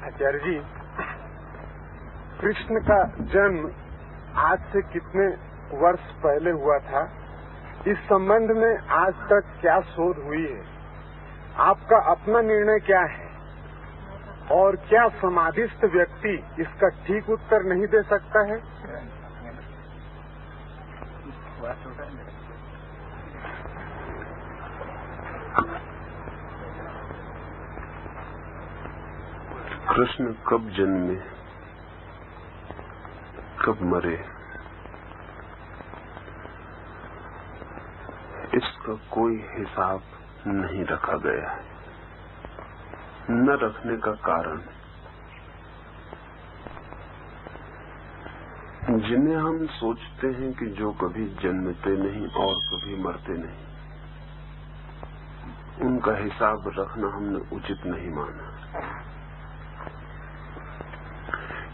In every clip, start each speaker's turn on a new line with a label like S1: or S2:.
S1: आचार्य जी, कृष्ण का जन्म आज से कितने वर्ष पहले हुआ था, इस संबंध में आज तक क्या शोध हुई है? आपका अपना निर्णय क्या है? और क्या समाधिस्थ व्यक्ति इसका ठीक उत्तर नहीं दे सकता है?
S2: कृष्ण कब जन्मे, कब मरे, इसका कोई हिसाब नहीं रखा गया है। न रखने का कारण, जिन्हें हम सोचते हैं कि जो कभी जन्मते नहीं और कभी मरते नहीं, उनका हिसाब रखना हमने उचित नहीं माना।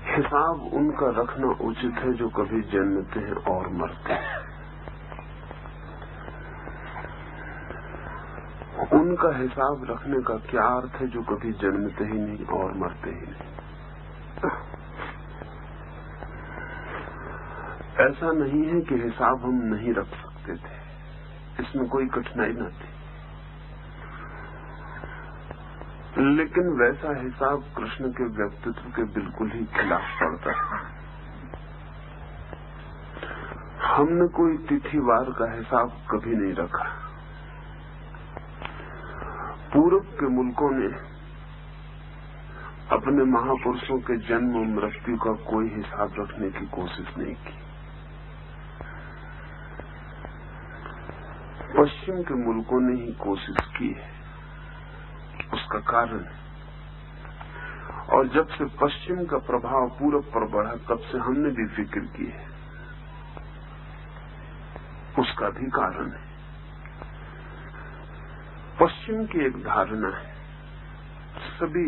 S2: हिसाब उनका रखना उचित है जो कभी जन्मते हैं और मरते हैं। उनका हिसाब रखने का क्या अर्थ है जो कभी जन्मते ही नहीं और मरते ही नहीं? ऐसा नहीं है कि हिसाब हम नहीं रख सकते थे, इसमें कोई कठिनाई न थी, लेकिन वैसा हिसाब कृष्ण के व्यक्तित्व के बिल्कुल ही खिलाफ पड़ता है। हमने कोई तिथिवार का हिसाब कभी नहीं रखा। पूर्व के मुल्कों ने अपने महापुरुषों के जन्म और मृत्यु का कोई हिसाब रखने की कोशिश नहीं की। पश्चिम के मुल्कों ने ही कोशिश की है। उसका कारण, और जब से पश्चिम का प्रभाव पूर्व पर बढ़ा तब से हमने भी फिक्र की है, उसका भी कारण है। पश्चिम की एक धारणा है, सभी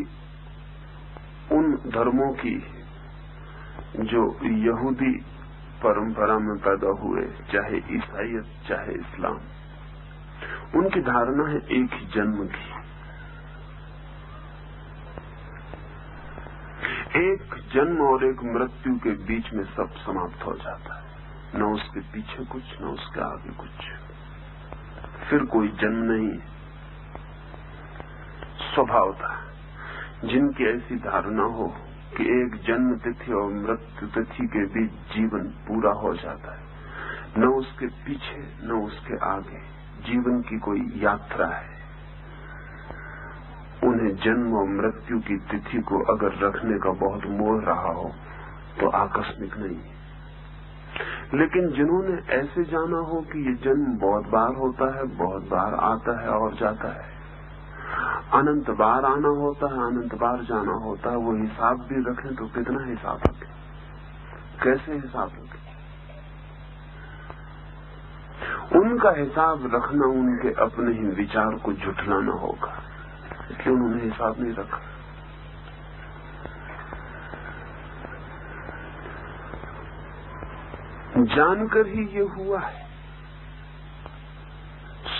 S2: उन धर्मों की जो यहूदी परंपरा में पैदा हुए, चाहे ईसाईयत चाहे इस्लाम, उनकी धारणा है एक ही जन्म की। एक जन्म और एक मृत्यु के बीच में सब समाप्त हो जाता है, न उसके पीछे कुछ न उसके आगे कुछ, फिर कोई जन्म नहीं। स्वभावता जिनकी ऐसी धारणा हो कि एक जन्म तिथि और मृत्यु तिथि के बीच जीवन पूरा हो जाता है, न उसके पीछे न उसके आगे जीवन की कोई यात्रा है, उन्हें जन्म और मृत्यु की तिथि को अगर रखने का बहुत मोह रहा हो तो आकस्मिक नहीं है। लेकिन जिन्होंने ऐसे जाना हो कि ये जन्म बहुत बार होता है, बहुत बार आता है और जाता है, अनंत बार आना होता है, अनंत बार जाना होता है, वो हिसाब भी रखें तो कितना हिसाब रखें, कैसे हिसाब रखें? उनका हिसाब रखना उनके अपने ही विचार को झुठलाना होगा, इसलिए उन्होंने हिसाब नहीं रखा। जानकर ही ये हुआ है,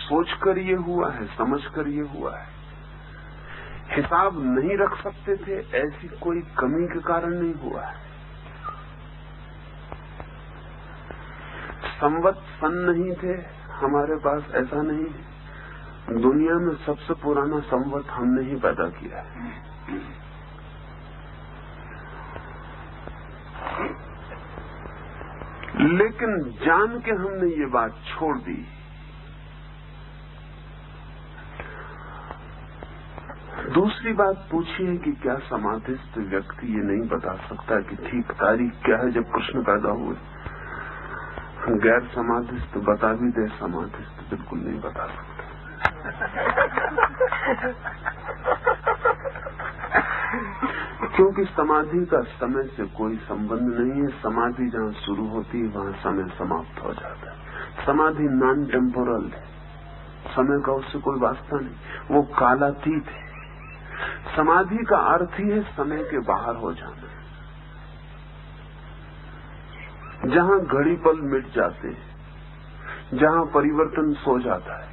S2: सोचकर ये हुआ है, समझकर ये हुआ है। हिसाब नहीं रख सकते थे ऐसी कोई कमी के कारण नहीं हुआ है। संवत सन नहीं थे हमारे पास, ऐसा नहीं है। दुनिया में सबसे पुराना संवत हमने ही पैदा किया है। लेकिन जान के हमने ये बात छोड़ दी। दूसरी बात पूछी है कि क्या समाधिस्थ व्यक्ति ये नहीं बता सकता कि ठीक तारीख क्या है जब कृष्ण पैदा हुए? गैर समाधिस्थ बता भी दे, समाधिस्थ बिल्कुल नहीं बता सकता। क्योंकि समाधि का समय से कोई संबंध नहीं है। समाधि जहाँ शुरू होती है वहाँ समय समाप्त हो जाता है। समाधि नॉन टेम्पोरल है, समय का उससे कोई वास्ता नहीं, वो कालातीत है। समाधि का अर्थ ही है समय के बाहर हो जाना, जहाँ घड़ी पल मिट जाते हैं, जहाँ परिवर्तन सो जाता है,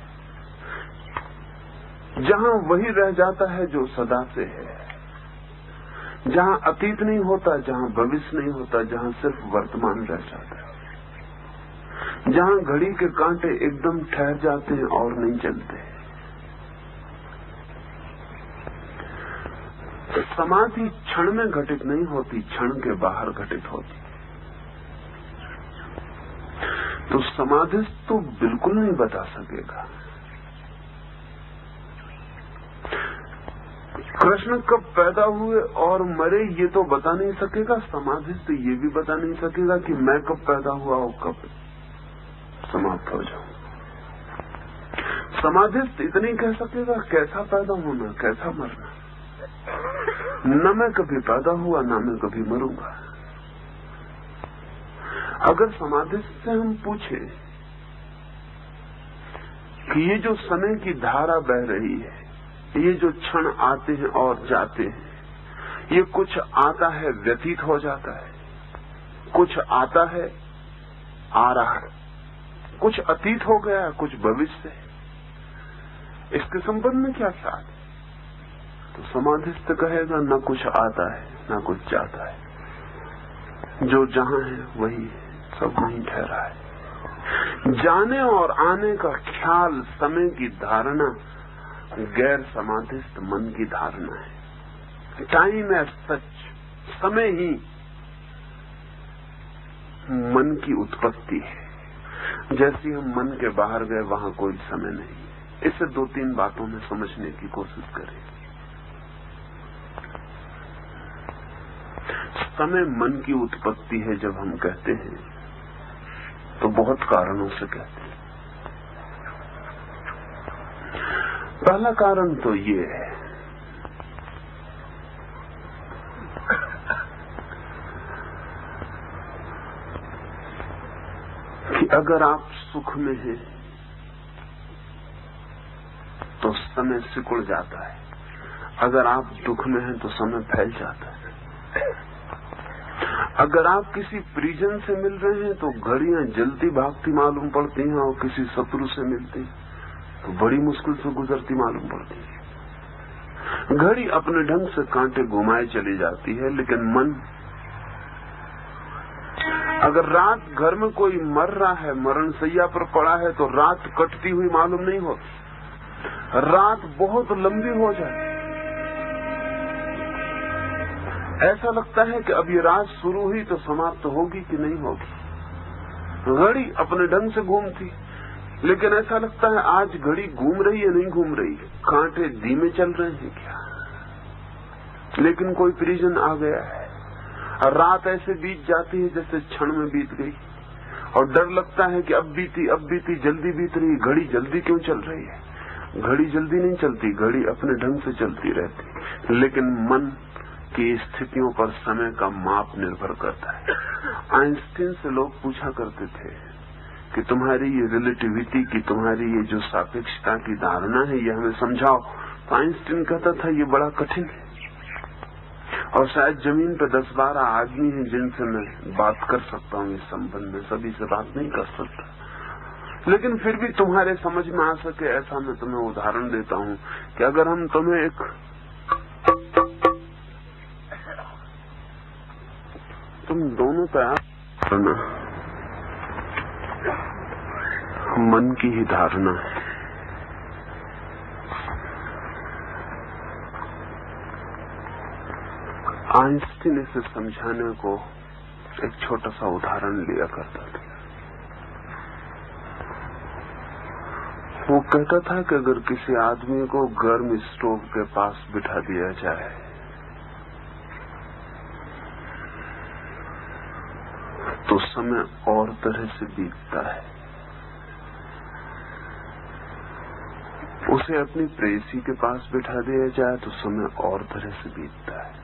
S2: जहाँ वही रह जाता है जो सदा से है, जहां अतीत नहीं होता, जहां भविष्य नहीं होता, जहां सिर्फ वर्तमान रह जाता है, जहां घड़ी के कांटे एकदम ठहर जाते हैं और नहीं चलते। समाधि क्षण में घटित नहीं होती, क्षण के बाहर घटित होती। तो समाधिस्थ तो बिल्कुल नहीं बता सकेगा कृष्ण कब पैदा हुए और मरे, ये तो बता नहीं सकेगा। समाधिस्थ ये भी बता नहीं सकेगा कि मैं कब पैदा हुआ और कब समाप्त हो जाऊं। समाधिस्थ इतनी कह सकेगा कैसा पैदा होना, कैसा मरना। न मैं कभी पैदा हुआ, न मैं कभी मरूंगा। अगर समाधिस्थ से हम पूछे कि ये जो समय की धारा बह रही है, ये जो क्षण आते हैं और जाते हैं, ये कुछ आता है व्यतीत हो जाता है, कुछ आता है आ रहा है, कुछ अतीत हो गया है, कुछ भविष्य है, इसके संबंध में क्या साथ है? तो समाधिस्थ कहेगा न कुछ आता है न कुछ जाता है, जो जहां है वही सब वहीं ठहरा है। जाने और आने का ख्याल, समय की धारणा गैर समाधिस्थ मन की धारणा है। टाइम एज सच, समय ही मन की उत्पत्ति है। जैसे हम मन के बाहर गए वहां कोई समय नहीं। इसे 2-3 बातों में समझने की कोशिश करें। समय मन की उत्पत्ति है जब हम कहते हैं तो बहुत कारणों से कहते हैं। पहला कारण तो ये है कि अगर आप सुख में हैं तो समय सिकुड़ जाता है, अगर आप दुख में हैं तो समय फैल जाता है। अगर आप किसी परिजन से मिल रहे हैं तो घड़ियां जल्दी भागती मालूम पड़ती हैं और किसी शत्रु से मिलती तो बड़ी मुश्किल से गुजरती मालूम पड़ती है। घड़ी अपने ढंग से कांटे घुमाए चली जाती है, लेकिन मन, अगर रात घर में कोई मर रहा है, मरणशैया पर पड़ा है, तो रात कटती हुई मालूम नहीं होती। रात बहुत लंबी हो जाए, ऐसा लगता है कि अब ये रात शुरू हुई तो समाप्त होगी कि नहीं होगी। घड़ी अपने ढंग से घूमती, लेकिन ऐसा लगता है आज घड़ी घूम रही है नहीं घूम रही, कांटे धीमे चल रहे हैं क्या। लेकिन कोई परिजन आ गया है, रात ऐसे बीत जाती है जैसे क्षण में बीत गई, और डर लगता है कि अब बीती जल्दी बीत रही। घड़ी जल्दी क्यों चल रही है? घड़ी जल्दी नहीं चलती, घड़ी अपने ढंग से चलती रहती, लेकिन मन की स्थितियों पर समय का माप निर्भर करता है। आइंस्टीन से लोग पूछा करते थे कि तुम्हारी ये रिलेटिविटी की, तुम्हारी ये जो सापेक्षता की धारणा है, ये हमें समझाओ। तो आइंस्टीन कहता था ये बड़ा कठिन है, और शायद जमीन पर 10-12 आदमी हैं जिनसे मैं बात कर सकता हूँ इस संबंध में, सभी से बात नहीं कर सकता। लेकिन फिर भी तुम्हारे समझ में आ सके ऐसा मैं तुम्हें उदाहरण देता हूँ कि अगर हम तुम्हें तुम दोनों तैयार करना, मन की ही धारणा है। आइंस्टीन इसे समझाने को एक छोटा सा उदाहरण लिया करता था। वो कहता था कि अगर किसी आदमी को गर्म स्टोव के पास बिठा दिया जाए तो समय और तरह से बीतता है। उसे अपनी प्रेयसी के पास बिठा दिया जाए तो समय और तरह से बीतता है।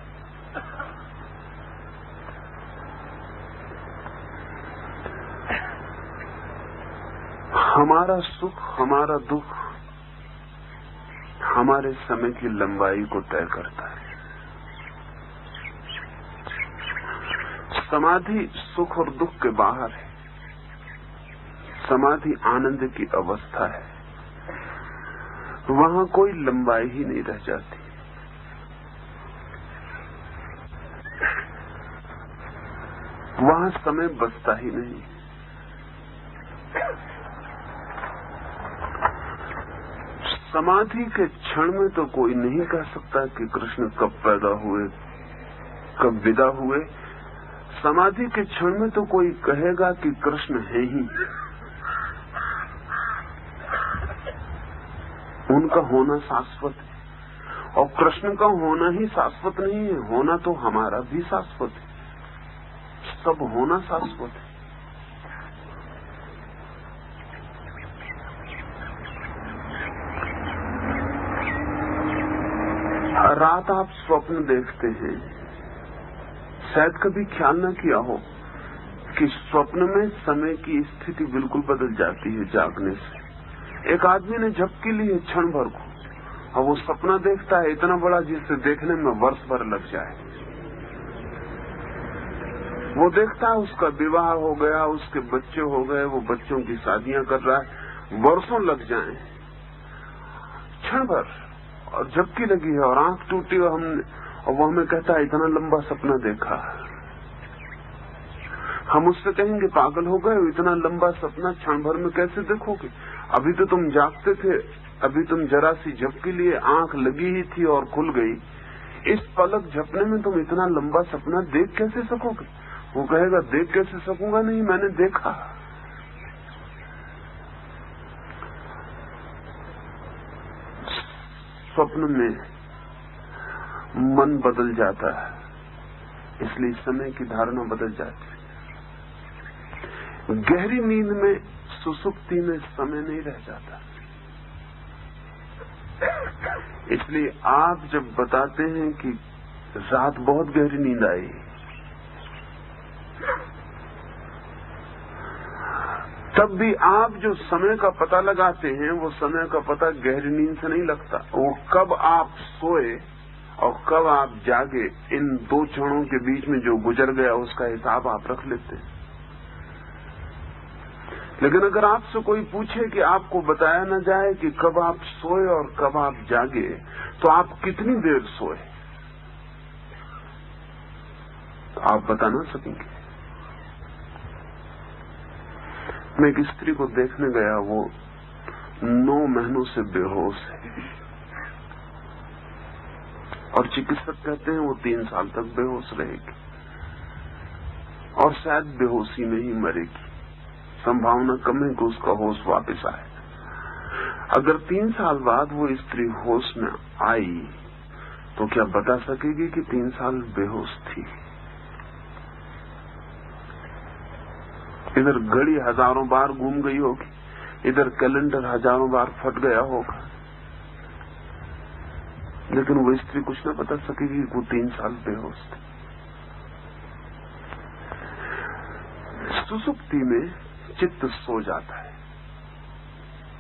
S2: हमारा सुख, हमारा दुख हमारे समय की लंबाई को तय करता है। समाधि सुख और दुख के बाहर है। समाधि आनंद की अवस्था है, वहां कोई लंबाई ही नहीं रह जाती। वहां समय बचता ही नहीं। समाधि के क्षण में तो कोई नहीं कह सकता कि कृष्ण कब पैदा हुए, कब विदा हुए। समाधि के क्षण में तो कोई कहेगा कि कृष्ण है ही। उनका होना शाश्वत है, और कृष्ण का होना ही शाश्वत नहीं है, होना तो हमारा भी शाश्वत है। सब होना शाश्वत है। रात आप स्वप्न देखते हैं, शायद कभी ख्याल न किया हो कि स्वप्न में समय की स्थिति बिल्कुल बदल जाती है जागने से। एक आदमी ने झपकी ली है क्षण भर को, और वो सपना देखता है इतना बड़ा जिसे देखने में वर्ष भर लग जाए। वो देखता है उसका विवाह हो गया, उसके बच्चे हो गए, वो बच्चों की शादियां कर रहा है, वर्षों लग जाएं, क्षण भर, और झपकी लगी है और आंख टूटी और वो हमें कहता है इतना लंबा सपना देखा। हम उससे कहेंगे पागल हो गए, इतना लंबा सपना क्षण भर में कैसे देखोगे? अभी तो तुम जागते थे, अभी तुम जरा सी झपकी लिए, आंख लगी ही थी और खुल गई। इस पलक झपने में तुम इतना लंबा सपना देख कैसे सकोगे? वो कहेगा देख कैसे सकूंगा, नहीं मैंने देखा। स्वप्न में मन बदल जाता है, इसलिए समय की धारणा बदल जाती है। गहरी नींद में, सुसुप्ति में समय नहीं रह जाता। इसलिए आप जब बताते हैं कि रात बहुत गहरी नींद आई, तब भी आप जो समय का पता लगाते हैं, वो समय का पता गहरी नींद से नहीं लगता। वो कब आप सोए और कब आप जागे, इन दो क्षणों के बीच में जो गुजर गया उसका हिसाब आप रख लेते हैं। लेकिन अगर आपसे कोई पूछे कि आपको बताया न जाए कि कब आप सोए और कब आप जागे, तो आप कितनी देर सोए, तो आप बता ना सकेंगे। मैं एक स्त्री को देखने गया, वो 9 महीनों से बेहोश है, और चिकित्सक कहते हैं वो 3 साल तक बेहोश रहेगी और शायद बेहोशी में ही मरेगी। संभावना कम है कि उसका होश वापस आए। अगर 3 साल बाद वो स्त्री होश में आई, तो क्या बता सकेगी कि 3 साल बेहोश थी? इधर घड़ी हजारों बार घूम गई होगी, इधर कैलेंडर हजारों बार फट गया होगा, लेकिन वो स्त्री कुछ न बता सकेगी कि वो 3 साल बेहोश थी। सुसुप्ति में चित्त सो जाता है,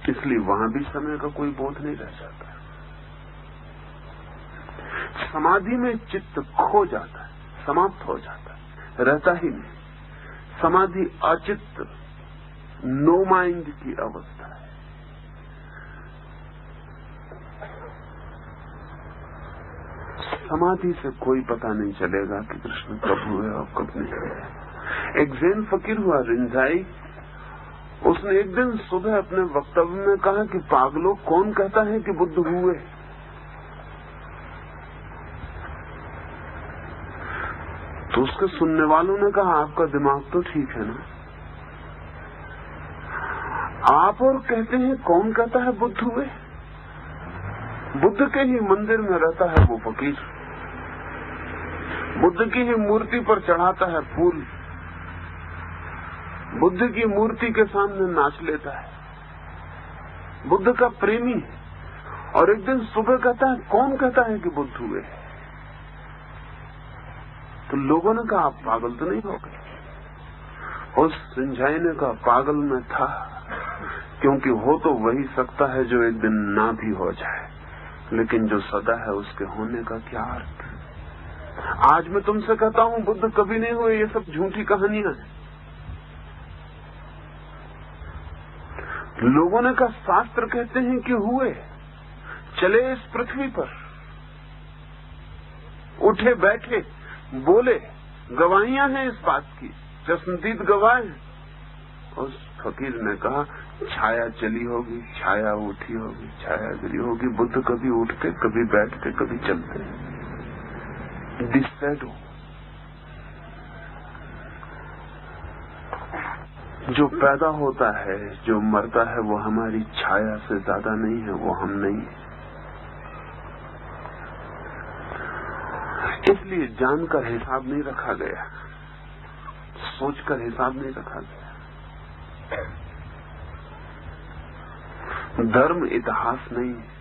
S2: इसलिए वहां भी समय का कोई बोध नहीं रह जाता। समाधि में चित्त खो जाता है, समाप्त हो जाता है, रहता ही नहीं। समाधि अचित्त, नो माइंड की अवस्था है। समाधि से कोई पता नहीं चलेगा कि कृष्ण कब हुए और कब नहीं हुए। एक जैन फकीर हुआ रिंझाई, उसने एक दिन सुबह अपने वक्तव्य में कहा कि पागलों, कौन कहता है कि बुद्ध हुए? तो उसके सुनने वालों ने कहा आपका दिमाग तो ठीक है ना, आप और कहते हैं कौन कहता है बुद्ध हुए? बुद्ध के ही मंदिर में रहता है वो फकीर, बुद्ध की ही मूर्ति पर चढ़ाता है फूल, बुद्ध की मूर्ति के सामने नाच लेता है, बुद्ध का प्रेमी, और एक दिन सुबह कहता है कौन कहता है कि बुद्ध हुए? तो लोगों ने कहा आप पागल तो नहीं हो गए। उस रिंझाई ने कहा पागल में था, क्योंकि हो तो वही सकता है जो एक दिन ना भी हो जाए, लेकिन जो सदा है उसके होने का क्या अर्थ? आज मैं तुमसे कहता हूं बुद्ध कभी नहीं हुए, ये सब झूठी कहानियां हैं। लोगों ने कहा शास्त्र कहते हैं कि हुए, चले इस पृथ्वी पर, उठे बैठे, बोले, गवाहियां हैं इस बात की, चश्मदीद गवाह हैं। उस फकीर ने कहा, छाया चली होगी, छाया उठी होगी, छाया गिरी होगी। बुद्ध कभी उठते, कभी बैठते, कभी चलते। दिस शैडो, जो पैदा होता है, जो मरता है, वो हमारी छाया से ज्यादा नहीं है, वो हम नहीं है। इसलिए जानकर हिसाब नहीं रखा गया, सोचकर हिसाब नहीं रखा गया। धर्म इतिहास नहीं है।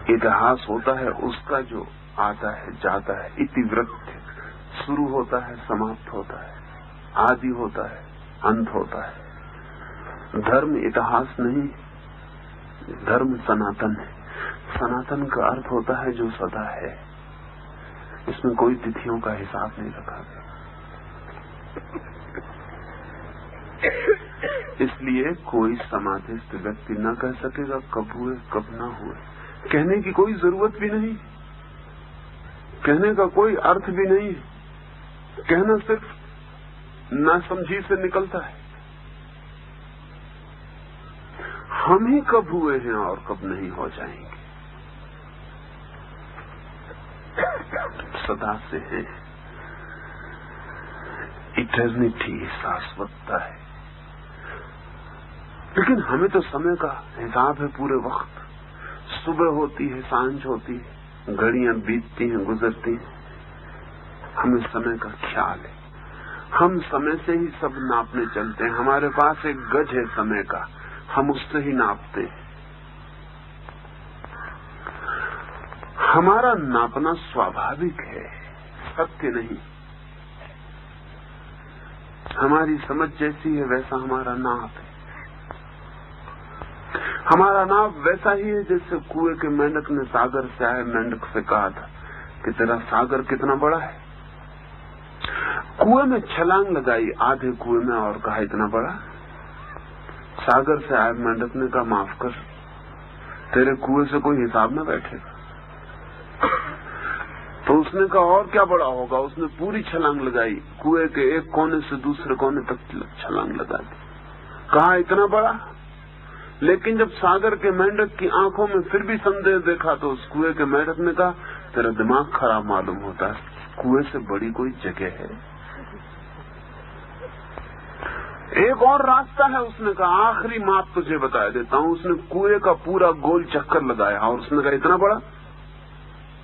S2: इतिहास होता है उसका जो आता है जाता है, इतिवृत्त, शुरू होता है, समाप्त होता है, आदि होता है, अंत होता है। धर्म इतिहास नहीं, धर्म सनातन है। सनातन का अर्थ होता है जो सदा है। इसमें कोई तिथियों का हिसाब नहीं रखा गया। इसलिए कोई समाधिस्थ व्यक्ति न कह सकेगा कब हुए कब ना हुए। कहने की कोई जरूरत भी नहीं, कहने का कोई अर्थ भी नहीं। कहना सिर्फ नासमझी से निकलता है। हम ही कब हुए हैं और कब नहीं हो जाएंगे, सदा से है। इटर्निटी शाश्वतता है। लेकिन हमें तो समय का हिसाब है पूरे वक्त। सुबह होती है, सांझ होती है, घड़ियां बीतती हैं, गुजरती हैं। हमें समय का ख्याल है। हम समय से ही सब नापने चलते हैं। हमारे पास एक गज है समय का, हम उससे ही नापते हैं। हमारा नापना स्वाभाविक है, सत्य नहीं। हमारी समझ जैसी है वैसा हमारा नाप है। हमारा नाप वैसा ही है जैसे कुएं के मेंढक ने सागर से आए मेंढक से कहा था कि तेरा सागर कितना बड़ा है। कुएं में छलांग लगाई आधे कुएं में और कहा इतना बड़ा। सागर से आए मेंढक ने कहा माफ कर, तेरे कुएं से कोई हिसाब न बैठेगा। तो उसने कहा और क्या बड़ा होगा। उसने पूरी छलांग लगाई, कुएं के एक कोने से दूसरे कोने तक छलांग लगा दी। कहा इतना बड़ा। लेकिन जब सागर के मेंढक की आंखों में फिर भी संदेह देखा तो उस कुएं के मेंढक ने कहा तेरा दिमाग खराब मालूम होता है, कुएं से बड़ी कोई जगह है। एक और रास्ता है। उसने कहा आखिरी माप तुझे बता देता हूं। उसने कुएं का पूरा गोल चक्कर लगाया और उसने कहा इतना बड़ा।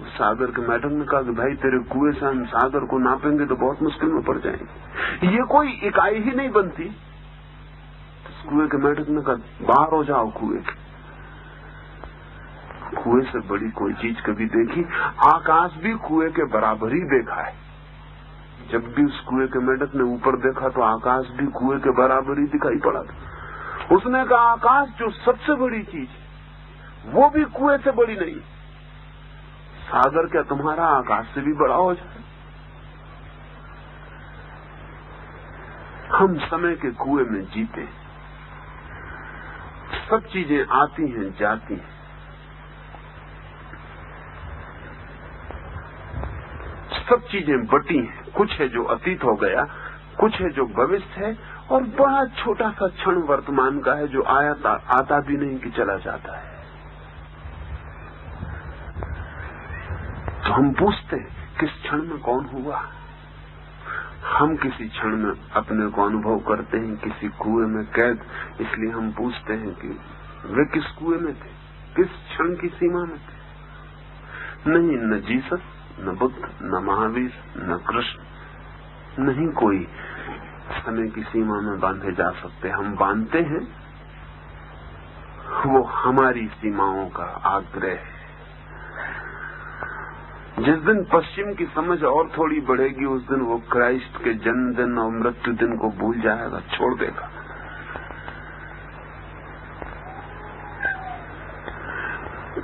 S2: सागर के मेंढक ने कहा कि भाई तेरे कुएं से हम सागर को नापेंगे तो बहुत मुश्किल में पड़ जाएंगे, ये कोई इकाई ही नहीं बनती। कुएं के मेंढक ने कहा बाहर हो जाओ कुएं। कुएं से बड़ी कोई चीज कभी देखी? आकाश भी कुएं के बराबर ही देखा है। जब भी उस कुएं के मेंढक ने ऊपर देखा तो आकाश भी कुएं के बराबर ही दिखाई पड़ा था। उसने कहा आकाश जो सबसे बड़ी चीज वो भी कुएं से बड़ी नहीं। सागर क्या तुम्हारा आकाश से भी बड़ा हो जाए? हम समय के कुएं में जीते। सब चीजें आती हैं जाती हैं। सब चीजें बटी हैं। कुछ है जो अतीत हो गया, कुछ है जो भविष्य है, और बड़ा छोटा सा क्षण वर्तमान का है जो आता भी नहीं कि चला जाता है। तो हम पूछते हैं किस क्षण में कौन हुआ। हम किसी क्षण में अपने को अनुभव करते हैं किसी कुएं में कैद। इसलिए हम पूछते हैं कि वे किस कुएं में थे, किस क्षण की सीमा में थे। नहीं, न जीसस, न बुद्ध, न महावीर, न कृष्ण, नहीं कोई समय की सीमा में बांधे जा सकते। हम बांधते हैं वो हमारी सीमाओं का आग्रह है। जिस दिन पश्चिम की समझ और थोड़ी बढ़ेगी उस दिन वो क्राइस्ट के जन्मदिन और मृत्यु दिन को भूल जाएगा, छोड़ देगा।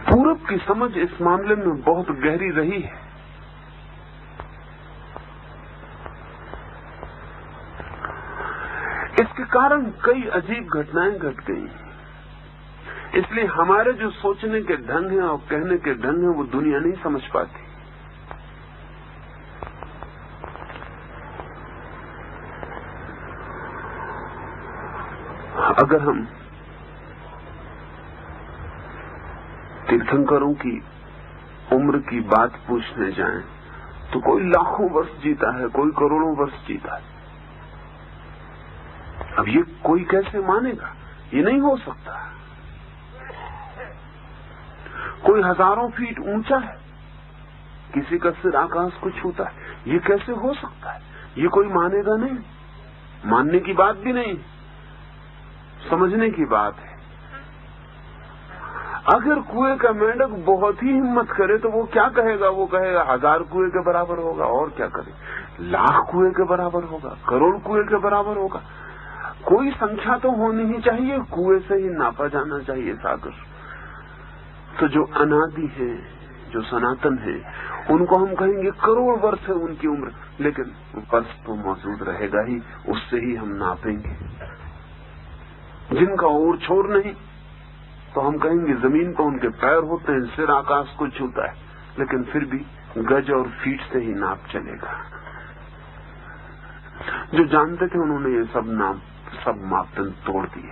S2: पूरब की समझ इस मामले में बहुत गहरी रही है। इसके कारण कई अजीब घटनाएं घट गई। इसलिए हमारे जो सोचने के ढंग हैं और कहने के ढंग हैं वो दुनिया नहीं समझ पाती। अगर हम तीर्थंकरों की उम्र की बात पूछने जाएं तो कोई लाखों वर्ष जीता है, कोई करोड़ों वर्ष जीता है। अब ये कोई कैसे मानेगा? ये नहीं हो सकता। कोई हजारों फीट ऊंचा है, किसी का सिर आकाश को छूता है, ये कैसे हो सकता है? ये कोई मानेगा नहीं। मानने की बात भी नहीं, समझने की बात है। अगर कुएं का मेंढक बहुत ही हिम्मत करे तो वो क्या कहेगा? वो कहेगा 1000 कुएं के बराबर होगा। और क्या करे? लाख कुएं के बराबर होगा, करोड़ कुएं के बराबर होगा। कोई संख्या तो होनी ही चाहिए, कुएं से ही नापा जाना चाहिए सागर। तो जो अनादि है, जो सनातन है, उनको हम कहेंगे करोड़ वर्ष है उनकी उम्र, लेकिन वर्ष तो मौजूद रहेगा ही, उससे ही हम नापेंगे। जिनका ओर छोर नहीं तो हम कहेंगे जमीन पर उनके पैर होते हैं, सिर आकाश को छूता है, लेकिन फिर भी गज और फीट से ही नाप चलेगा। जो जानते थे उन्होंने ये सब मापदंड तोड़ दिए।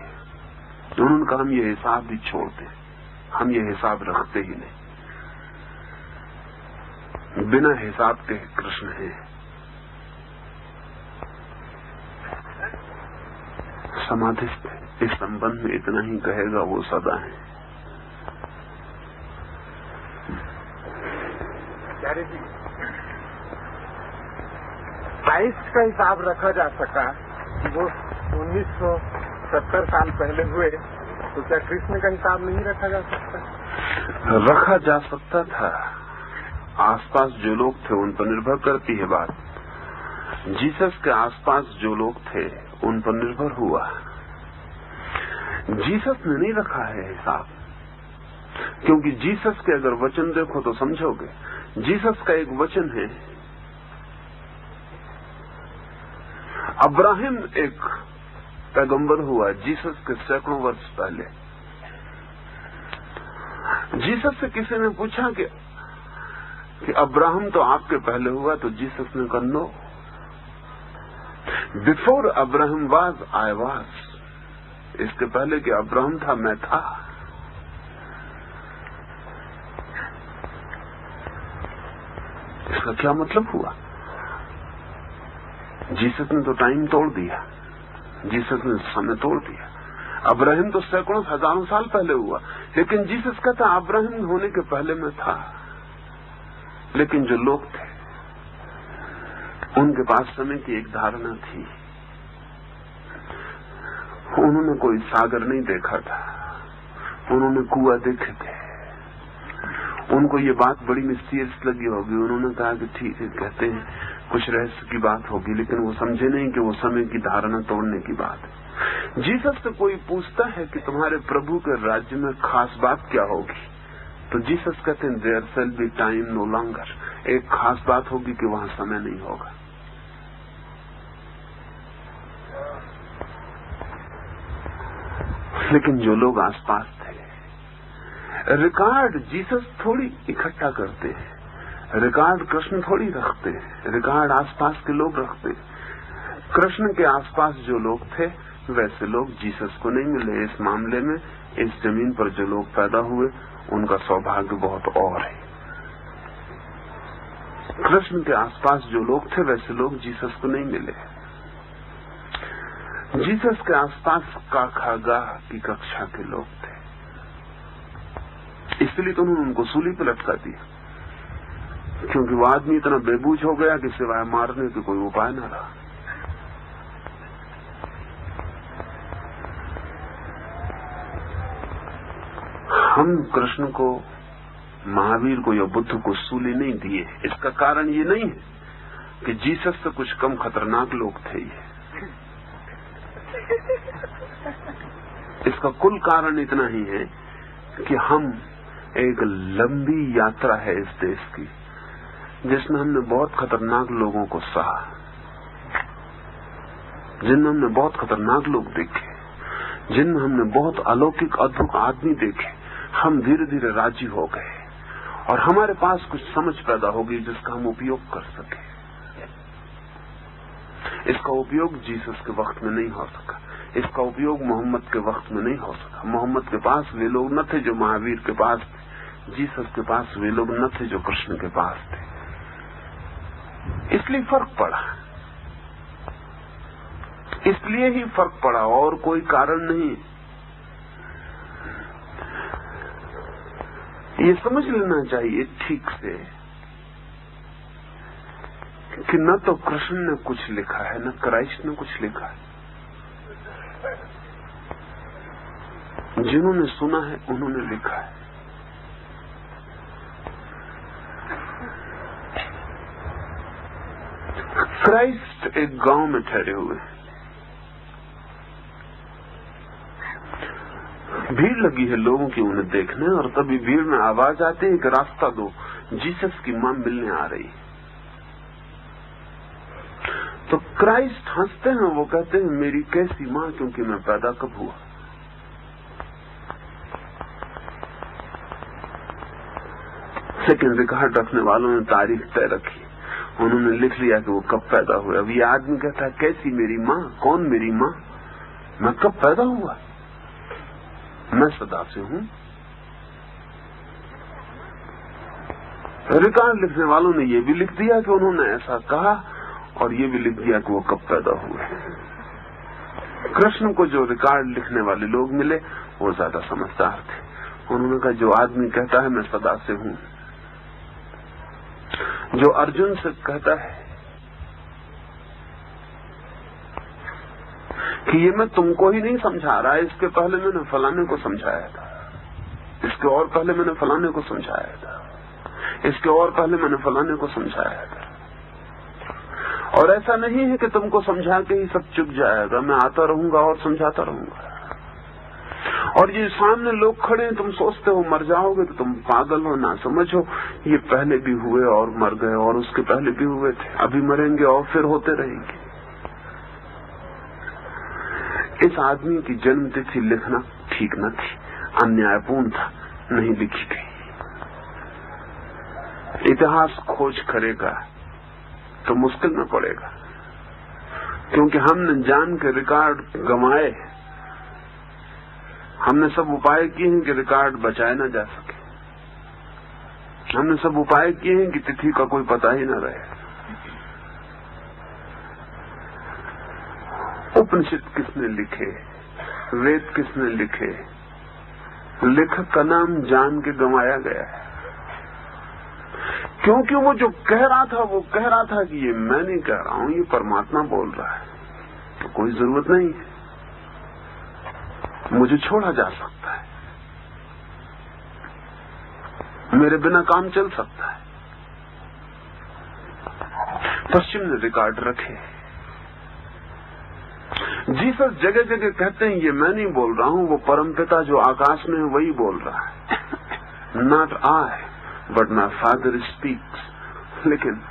S2: उन्होंने कहा हम ये हिसाब भी छोड़ते, हम ये हिसाब रखते ही नहीं। बिना हिसाब के कृष्ण है। समाधिस्थ इस संबंध में इतना ही कहेगा, वो सदा है।
S1: आचार्य जी, 22 का हिसाब रखा जा सका, वो 1970 साल पहले हुए, तो क्या कृष्ण का हिसाब नहीं रखा जा सकता?
S2: रखा जा सकता था। आसपास जो लोग थे उन पर निर्भर करती है बात। जीसस के आसपास जो लोग थे उन पर निर्भर हुआ। जीसस ने नहीं रखा है हिसाब, क्योंकि जीसस के अगर वचन देखो तो समझोगे। जीसस का एक वचन है, अब्राहम एक पैगंबर हुआ जीसस के सैकड़ों वर्ष पहले। जीसस से किसी ने पूछा कि अब्राहम तो आपके पहले हुआ, तो जीसस ने कहा no, before Abraham was I was. इसके पहले कि अब्राहम था मैं था। इसका क्या मतलब हुआ? जीसस ने तो टाइम तोड़ दिया, जीसस ने समय तोड़ दिया। अब्राहम तो सैकड़ों हजारों साल पहले हुआ, लेकिन जीसस कहता अब्राहम होने के पहले मैं था। लेकिन जो लोग थे उनके पास समय की एक धारणा थी। उन्होंने कोई सागर नहीं देखा था, उन्होंने कुआं देखे थे। उनको ये बात बड़ी मिस्टीरियस लगी होगी। उन्होंने कहा कि ठीक है, कहते हैं कुछ रहस्य की बात होगी, लेकिन वो समझे नहीं कि वो समय की धारणा तोड़ने की बात है। जीसस से कोई पूछता है कि तुम्हारे प्रभु के राज्य में खास बात क्या होगी, तो जीसस कहते हैं there shall be time no longer. एक खास बात होगी कि वहां समय नहीं होगा। लेकिन जो लोग आसपास थे, रिकॉर्ड जीसस थोड़ी इकट्ठा करते हैं, रिकॉर्ड कृष्ण थोड़ी रखते हैं, रिकॉर्ड आसपास के लोग रखते हैं। कृष्ण के आसपास जो लोग थे वैसे लोग जीसस को नहीं मिले। इस मामले में इस जमीन पर जो लोग पैदा हुए उनका सौभाग्य बहुत और है। कृष्ण के आसपास जो लोग थे वैसे लोग जीसस को नहीं मिले। जीसस के आसपास काखागाह की कक्षा के लोग थे, इसलिए तो उन्होंने उनको सूली पर लटका दिया, क्योंकि वो आदमी इतना बेबूझ हो गया कि सिवाय मारने के कोई उपाय न रहा। हम कृष्ण को, महावीर को या बुद्ध को सूली नहीं दिए। इसका कारण ये नहीं है कि जीसस से कुछ कम खतरनाक लोग थे ये। इसका कुल कारण इतना ही है कि हम एक लंबी यात्रा है इस देश की, जिसमें हमने बहुत खतरनाक लोगों को सहा, जिनमें हमने बहुत खतरनाक लोग देखे, जिनमें हमने बहुत अलौकिक अद्भुत आदमी देखे। हम धीरे धीरे राजी हो गए और हमारे पास कुछ समझ पैदा हो गई जिसका हम उपयोग कर सके। इसका उपयोग जीसस के वक्त में नहीं हो सका, इसका उपयोग मोहम्मद के वक्त में नहीं हो सका। मोहम्मद के पास वे लोग न थे जो महावीर के पास थे, जीसस के पास वे लोग न थे जो कृष्ण के पास थे। इसलिए फर्क पड़ा, इसलिए ही फर्क पड़ा, और कोई कारण नहीं। ये समझ लेना चाहिए ठीक से कि न तो कृष्ण ने कुछ लिखा है, न क्राइस्ट ने कुछ लिखा है। जिन्होंने सुना है उन्होंने लिखा है। क्राइस्ट एक गांव में ठहरे हुए हैं, भीड़ लगी है लोगों की उन्हें देखने, और तभी भीड़ में आवाज आती है कि रास्ता दो, जीसस की मां मिलने आ रही है। तो क्राइस्ट हंसते हैं, वो कहते हैं मेरी कैसी मां, क्योंकि मैं पैदा कब हुआ। लेकिन रिकॉर्ड रखने वालों ने तारीख तय रखी, उन्होंने लिख लिया कि वो कब पैदा हुआ। अब ये आदमी कहता है कैसी मेरी मां, कौन मेरी मां, मैं कब पैदा हुआ, मैं सदा से हूं। रिकॉर्ड लिखने वालों ने ये भी लिख दिया कि उन्होंने ऐसा कहा, और ये भी लिख दिया कि वो कब पैदा हुए। कृष्ण को जो रिकॉर्ड लिखने वाले लोग मिले वो ज्यादा समझदार थे। उन्होंने कहा जो आदमी कहता है मैं सदा से हूं, जो अर्जुन से कहता है कि ये मैं तुमको ही नहीं समझा रहा, इसके पहले मैंने फलाने को समझाया था, इसके और पहले मैंने फलाने को समझाया था, इसके और पहले मैंने फलाने को समझाया था। और ऐसा नहीं है कि तुमको समझा के ही सब चुक जाएगा, मैं आता रहूंगा और समझाता रहूंगा। और ये सामने लोग खड़े हैं, तुम सोचते हो मर जाओगे तो तुम पागल हो, ना समझो, ये पहले भी हुए और मर गए, और उसके पहले भी हुए थे, अभी मरेंगे और फिर होते रहेंगे। इस आदमी की जन्म तिथि लिखना ठीक न थी, अन्यायपूर्ण था, नहीं लिखी गई। इतिहास खोज करेगा तो मुश्किल में पड़ेगा, क्योंकि हमने जान के रिकॉर्ड गंवाए, हमने सब उपाय किए हैं कि रिकॉर्ड बचाए ना जा सके, हमने सब उपाय किए हैं कि तिथि का कोई पता ही न रहे। उपनिषद किसने लिखे, वेद किसने लिखे, लेखक का नाम जान के गंवाया गया है, क्योंकि वो जो कह रहा था वो कह रहा था कि ये मैं नहीं कह रहा हूं, ये परमात्मा बोल रहा है, तो कोई जरूरत नहीं है, मुझे छोड़ा जा सकता है, मेरे बिना काम चल सकता है। पश्चिम ने रिकॉर्ड रखे। जीसस जगह जगह कहते हैं ये मैं नहीं बोल रहा हूं, वो परमपिता जो आकाश में है वही बोल रहा है, not I but my father speaks. लेकिन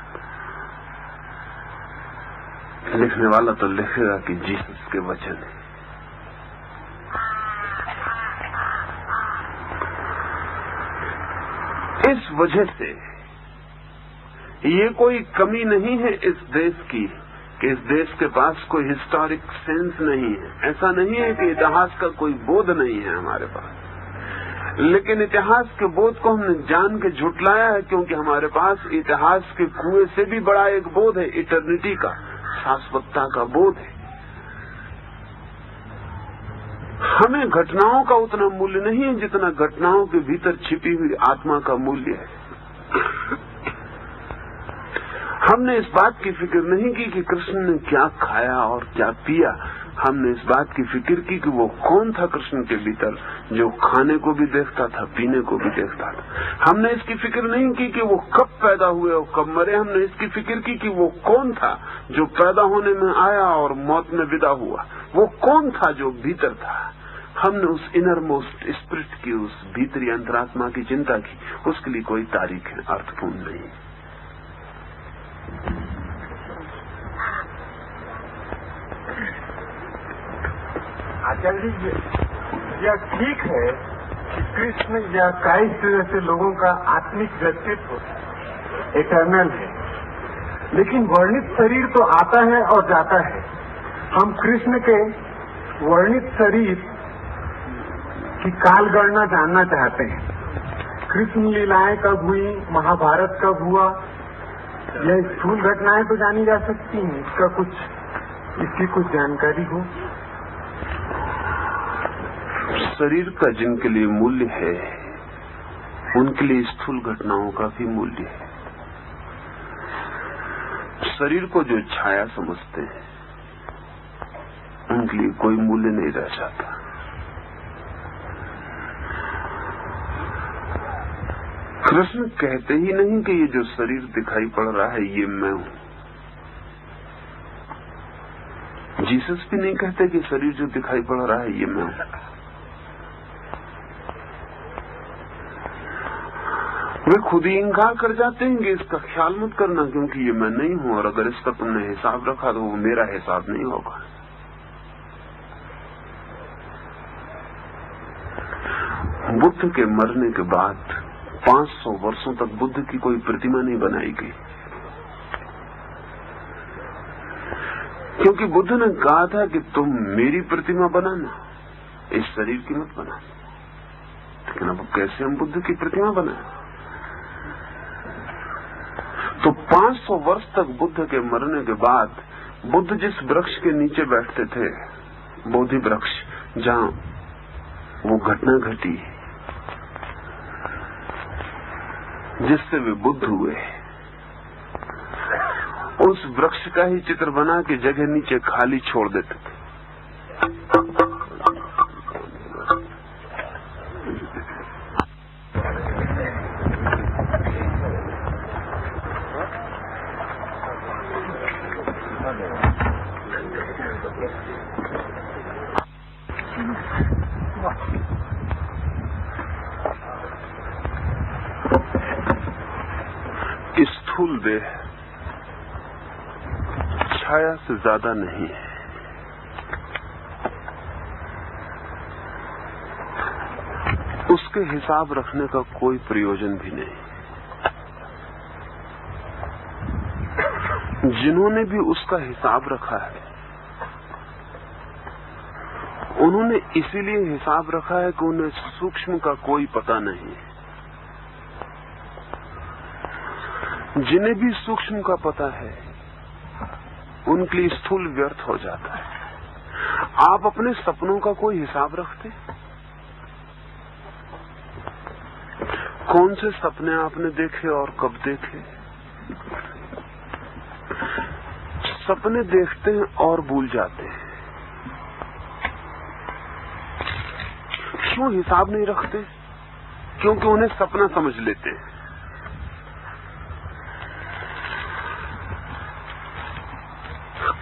S2: लिखने वाला तो लिखेगा कि जीसस के वचन है। इस वजह से ये कोई कमी नहीं है इस देश की कि इस देश के पास कोई हिस्टोरिक सेंस नहीं है। ऐसा नहीं है कि इतिहास का कोई बोध नहीं है हमारे पास, लेकिन इतिहास के बोध को हमने जान के झुटलाया है, क्योंकि हमारे पास इतिहास के कुएं से भी बड़ा एक बोध है, इटर्निटी का, शाश्वतता का बोध है। हमें घटनाओं का उतना मूल्य नहीं है जितना घटनाओं के भीतर छिपी हुई आत्मा का मूल्य है। हमने इस बात की फिक्र नहीं की कि कृष्ण ने क्या खाया और क्या पिया, हमने इस बात की फिक्र की कि वो कौन था कृष्ण के भीतर जो खाने को भी देखता था, पीने को भी देखता था। हमने इसकी फिक्र नहीं की कि वो कब पैदा हुए और कब मरे, हमने इसकी फिक्र की कि वो कौन था जो पैदा होने में आया और मौत में विदा हुआ, वो कौन था जो भीतर था। हमने उस इनर मोस्ट स्पिरिट की, उस भीतरी अंतरात्मा की चिंता की। उसके लिए कोई तारीख अर्थपूर्ण नहीं।
S1: आचार्य जी, यह ठीक है कि कृष्ण या क्राइस्ट जैसे लोगों का आत्मिक व्यक्तित्व इटर्नल है, लेकिन वर्णित शरीर तो आता है और जाता है। हम कृष्ण के वर्णित शरीर की काल गणना जानना चाहते हैं। कृष्ण लीलाएं कब हुई, महाभारत कब हुआ, यह स्थूल घटनाएं तो जानी जा सकती हैं। इसकी कुछ जानकारी हो।
S2: शरीर का जिनके लिए मूल्य है उनके लिए स्थूल घटनाओं का भी मूल्य है। शरीर को जो छाया समझते हैं उनके लिए कोई मूल्य नहीं रह जाता। कृष्ण कहते ही नहीं कि ये जो शरीर दिखाई पड़ रहा है ये मैं हूं। जीसस भी नहीं कहते कि शरीर जो दिखाई पड़ रहा है ये मैं हूं। वे खुद ही इंकार कर जाते हैं कि इसका ख्याल मत करना क्योंकि ये मैं नहीं हूं, और अगर इसका तुमने हिसाब रखा तो वो मेरा हिसाब नहीं होगा। बुद्ध के मरने के बाद 500 वर्षों तक बुद्ध की कोई प्रतिमा नहीं बनाई गई, क्योंकि बुद्ध ने कहा था कि तुम मेरी प्रतिमा बनाना, इस शरीर की मत बनाना। लेकिन अब कैसे हम बुद्ध की प्रतिमा बनाए? तो 500 वर्ष तक बुद्ध के मरने के बाद बुद्ध जिस वृक्ष के नीचे बैठते थे, बोधि वृक्ष, जहां वो घटना घटी जिससे वे बुद्ध हुए, उस वृक्ष का ही चित्र बना के जगह नीचे खाली छोड़ देते थे। स्थूल देह छाया से ज्यादा नहीं है। उसके हिसाब रखने का कोई प्रयोजन भी नहीं। जिन्होंने भी उसका हिसाब रखा है उन्होंने इसीलिए हिसाब रखा है कि उन्हें सूक्ष्म का कोई पता नहीं। जिन्हें भी सूक्ष्म का पता है उनके लिए स्थूल व्यर्थ हो जाता है। आप अपने सपनों का कोई हिसाब रखते? कौन से सपने आपने देखे और कब देखे? सपने देखते हैं और भूल जाते हैं। क्यों हिसाब नहीं रखते? क्योंकि उन्हें सपना समझ लेते हैं।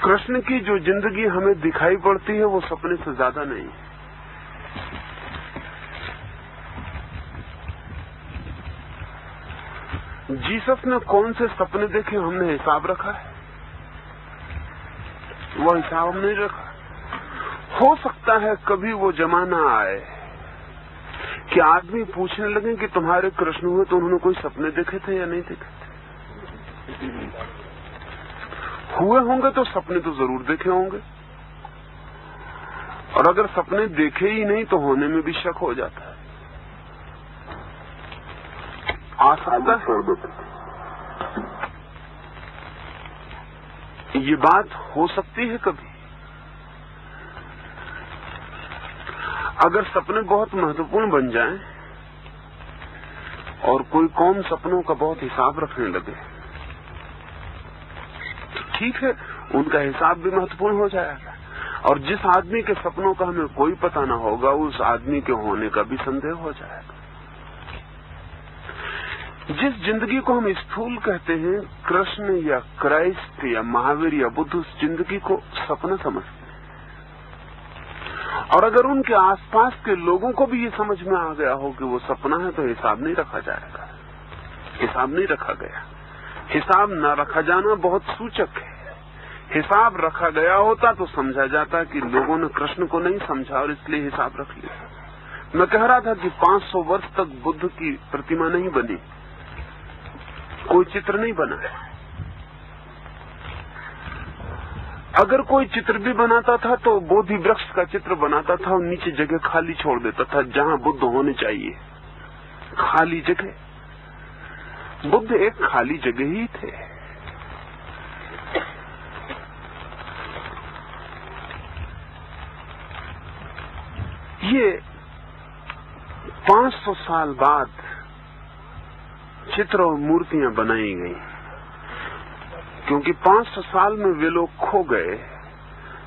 S2: कृष्ण की जो जिंदगी हमें दिखाई पड़ती है वो सपने से ज्यादा नहीं है। जीसस ने कौन से सपने देखे हमने हिसाब रखा है? वो हिसाब हम नहीं रखा। हो सकता है कभी वो जमाना आए कि आदमी पूछने लगे कि तुम्हारे कृष्ण हुए तो उन्होंने कोई सपने देखे थे या नहीं देखे थे? हुए होंगे तो सपने तो जरूर देखे होंगे, और अगर सपने देखे ही नहीं तो होने में भी शक हो जाता है। आ सकता है ये बात हो सकती है कभी। अगर सपने बहुत महत्वपूर्ण बन जाएं और कोई कौम सपनों का बहुत हिसाब रखने लगे तो ठीक है, उनका हिसाब भी महत्वपूर्ण हो जाएगा। और जिस आदमी के सपनों का हमें कोई पता ना होगा उस आदमी के होने का भी संदेह हो जाएगा। जिस जिंदगी को हम स्थूल कहते हैं, कृष्ण या क्राइस्ट या महावीर या बुद्ध उस जिंदगी को सपना समझते हैं। और अगर उनके आसपास के लोगों को भी ये समझ में आ गया हो कि वो सपना है तो हिसाब नहीं रखा जाएगा। हिसाब नहीं रखा गया। हिसाब न रखा जाना बहुत सूचक है। हिसाब रखा गया होता तो समझा जाता कि लोगों ने कृष्ण को नहीं समझा और इसलिए हिसाब रख लिया। मैं कह रहा था कि 500 वर्ष तक बुद्ध की प्रतिमा नहीं बनी, कोई चित्र नहीं बना। अगर कोई चित्र भी बनाता था तो बोधि वृक्ष का चित्र बनाता था और नीचे जगह खाली छोड़ देता था जहां बुद्ध होने चाहिए। खाली जगह। बुद्ध एक खाली जगह ही थे। ये 500 साल बाद चित्र और मूर्तियां बनाई गई, क्योंकि 500 साल में वे लोग खो गए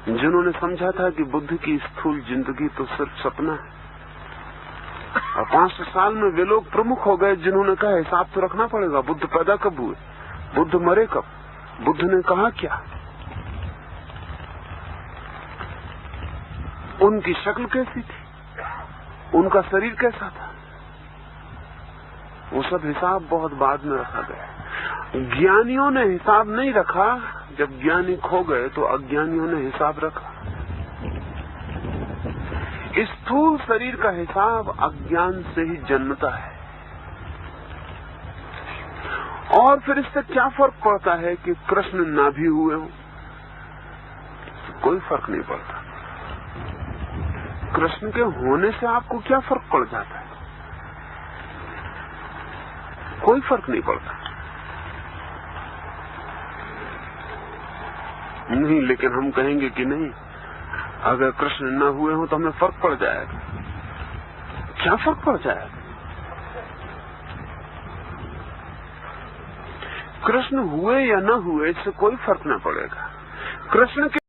S2: जिन्होंने समझा था कि बुद्ध की स्थूल जिंदगी तो सिर्फ सपना है, और 500 साल में वे लोग प्रमुख हो गए जिन्होंने कहा हिसाब तो रखना पड़ेगा। बुद्ध पैदा कब हुए, बुद्ध मरे कब, बुद्ध ने कहा क्या, उनकी शक्ल कैसी थी, उनका शरीर कैसा था, वो सब हिसाब बहुत बाद में रखा गया। ज्ञानियों ने हिसाब नहीं रखा। जब ज्ञानी खो गए तो अज्ञानियों ने हिसाब रखा। स्थूल शरीर का हिसाब अज्ञान से ही जन्मता है। और फिर इससे क्या फर्क पड़ता है कि कृष्ण ना भी हुए हों? कोई फर्क नहीं पड़ता। कृष्ण के होने से आपको क्या फर्क पड़ जाता है? कोई फर्क नहीं पड़ता। नहीं, लेकिन हम कहेंगे कि नहीं, अगर कृष्ण न हुए हो तो हमें फर्क पड़ जाएगा। क्या फर्क पड़ जाएगा? कृष्ण हुए या न हुए इससे कोई फर्क न पड़ेगा। कृष्ण के